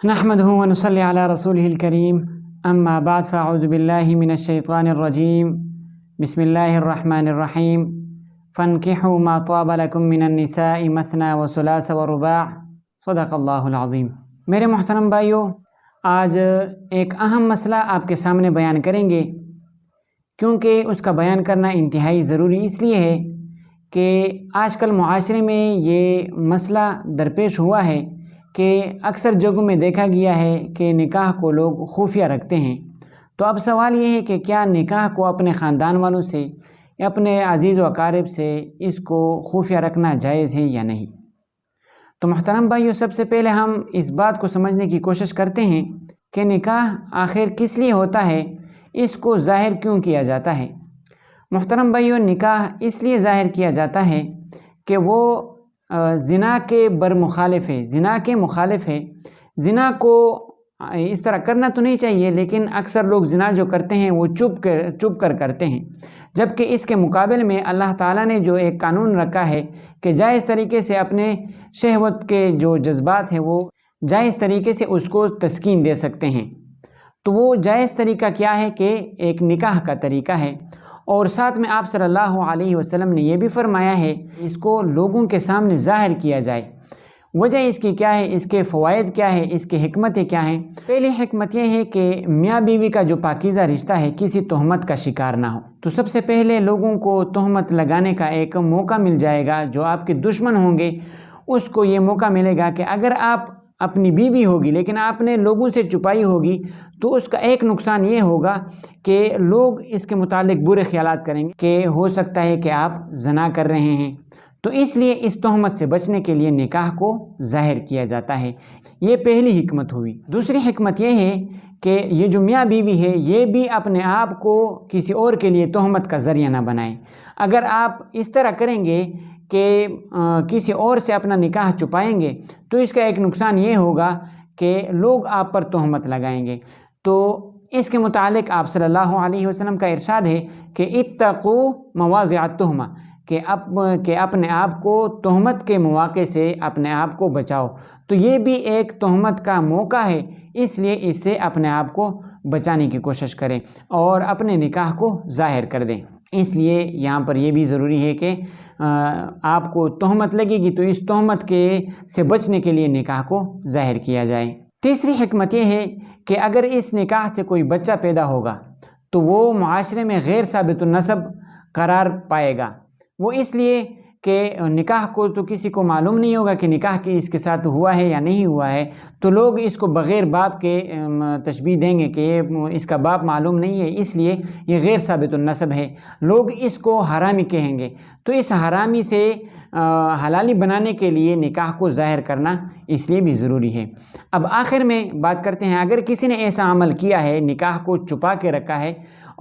نحمده ونصلي على رسوله الكريم اما بعد فاعوذ بالله من الشيطان الرجيم بسم الله الرحمن الرحيم فانكحوا ما طاب لكم من النساء مثنى وثلاث ورباع صدق اللہ العظیم۔ میرے محترم بھائیوں، آج ایک اہم مسئلہ آپ کے سامنے بیان کریں گے، کیونکہ اس کا بیان کرنا انتہائی ضروری اس لیے ہے کہ آج کل معاشرے میں یہ مسئلہ درپیش ہوا ہے کہ اکثر جگہوں میں دیکھا گیا ہے کہ نکاح کو لوگ خفیہ رکھتے ہیں۔ تو اب سوال یہ ہے کہ کیا نکاح کو اپنے خاندان والوں سے یا اپنے عزیز و اقارب سے اس کو خفیہ رکھنا جائز ہے یا نہیں؟ تو محترم بھائیو، سب سے پہلے ہم اس بات کو سمجھنے کی کوشش کرتے ہیں کہ نکاح آخر کس لیے ہوتا ہے، اس کو ظاہر کیوں کیا جاتا ہے۔ محترم بھائیو، نکاح اس لیے ظاہر کیا جاتا ہے کہ وہ زنا کے برمخالف ہے، زنا کے مخالف ہے۔ زنا کو اس طرح کرنا تو نہیں چاہیے، لیکن اکثر لوگ زنا جو کرتے ہیں وہ چھپ کر کرتے ہیں، جبکہ اس کے مقابل میں اللہ تعالیٰ نے جو ایک قانون رکھا ہے کہ جائز طریقے سے اپنے شہوت کے جو جذبات ہیں وہ جائز طریقے سے اس کو تسکین دے سکتے ہیں۔ تو وہ جائز طریقہ کیا ہے کہ ایک نکاح کا طریقہ ہے، اور ساتھ میں آپ صلی اللہ علیہ وسلم نے یہ بھی فرمایا ہے اس کو لوگوں کے سامنے ظاہر کیا جائے۔ وجہ اس کی کیا ہے، اس کے فوائد کیا ہے، اس کی حکمتیں کیا ہیں؟ پہلی حکمت یہ ہے کہ میاں بیوی کا جو پاکیزہ رشتہ ہے کسی تہمت کا شکار نہ ہو۔ تو سب سے پہلے لوگوں کو تہمت لگانے کا ایک موقع مل جائے گا، جو آپ کے دشمن ہوں گے اس کو یہ موقع ملے گا کہ اگر آپ اپنی بیوی ہوگی لیکن آپ نے لوگوں سے چھپائی ہوگی تو اس کا ایک نقصان یہ ہوگا کہ لوگ اس کے متعلق برے خیالات کریں گے کہ ہو سکتا ہے کہ آپ زنا کر رہے ہیں۔ تو اس لیے اس تہمت سے بچنے کے لیے نکاح کو ظاہر کیا جاتا ہے۔ یہ پہلی حکمت ہوئی۔ دوسری حکمت یہ ہے کہ یہ جو میاں بیوی ہے یہ بھی اپنے آپ کو کسی اور کے لیے تہمت کا ذریعہ نہ بنائیں۔ اگر آپ اس طرح کریں گے کہ کسی اور سے اپنا نکاح چھپائیں گے تو اس کا ایک نقصان یہ ہوگا کہ لوگ آپ پر تہمت لگائیں گے۔ تو اس کے متعلق آپ صلی اللہ علیہ وسلم کا ارشاد ہے کہ اتقوا مواضع التہمہ، کہ اپنے آپ کو تہمت کے مواقع سے اپنے آپ کو بچاؤ۔ تو یہ بھی ایک تہمت کا موقع ہے، اس لیے اس سے اپنے آپ کو بچانے کی کوشش کریں اور اپنے نکاح کو ظاہر کر دیں۔ اس لیے یہاں پر یہ بھی ضروری ہے کہ آپ کو تہمت لگے گی تو اس تہمت سے بچنے کے لیے نکاح کو ظاہر کیا جائے۔ تیسری حکمت یہ ہے کہ اگر اس نکاح سے کوئی بچہ پیدا ہوگا تو وہ معاشرے میں غیر ثابت النسب قرار پائے گا۔ وہ اس لیے کہ نکاح کو تو کسی کو معلوم نہیں ہوگا کہ نکاح کی اس کے ساتھ ہوا ہے یا نہیں ہوا ہے، تو لوگ اس کو بغیر باپ کے تشبیہ دیں گے کہ یہ اس کا باپ معلوم نہیں ہے، اس لیے یہ غیر ثابت النسب ہے۔ لوگ اس کو حرامی کہیں گے، تو اس حرامی سے حلالی بنانے کے لیے نکاح کو ظاہر کرنا اس لیے بھی ضروری ہے۔ اب آخر میں بات کرتے ہیں، اگر کسی نے ایسا عمل کیا ہے، نکاح کو چھپا کے رکھا ہے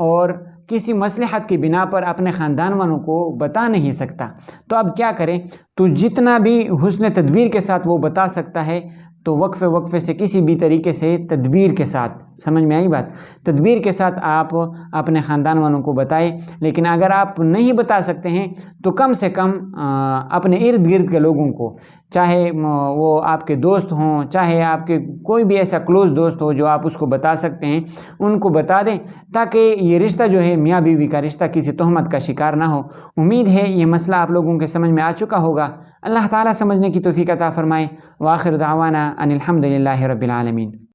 اور کسی مصلحت کی بنا پر اپنے خاندان والوں کو بتا نہیں سکتا، تو اب کیا کریں؟ تو جتنا بھی حسن تدبیر کے ساتھ وہ بتا سکتا ہے تو وقفے سے کسی بھی طریقے سے تدبیر کے ساتھ، سمجھ میں آئی بات، تدبیر کے ساتھ آپ اپنے خاندان والوں کو بتائیں۔ لیکن اگر آپ نہیں بتا سکتے ہیں تو کم سے کم اپنے ارد گرد کے لوگوں کو، چاہے وہ آپ کے دوست ہوں، چاہے آپ کے کوئی بھی ایسا کلوز دوست ہو جو آپ اس کو بتا سکتے ہیں، ان کو بتا دیں تاکہ یہ رشتہ جو ہے میاں بیوی کا رشتہ کسی تہمت کا شکار نہ ہو۔ امید ہے یہ مسئلہ آپ لوگوں کے سمجھ میں آ چکا ہوگا۔ اللہ تعالیٰ سمجھنے کی توفیق عطا فرمائے۔ وآخر دعوانا ان الحمد للہ رب العالمین۔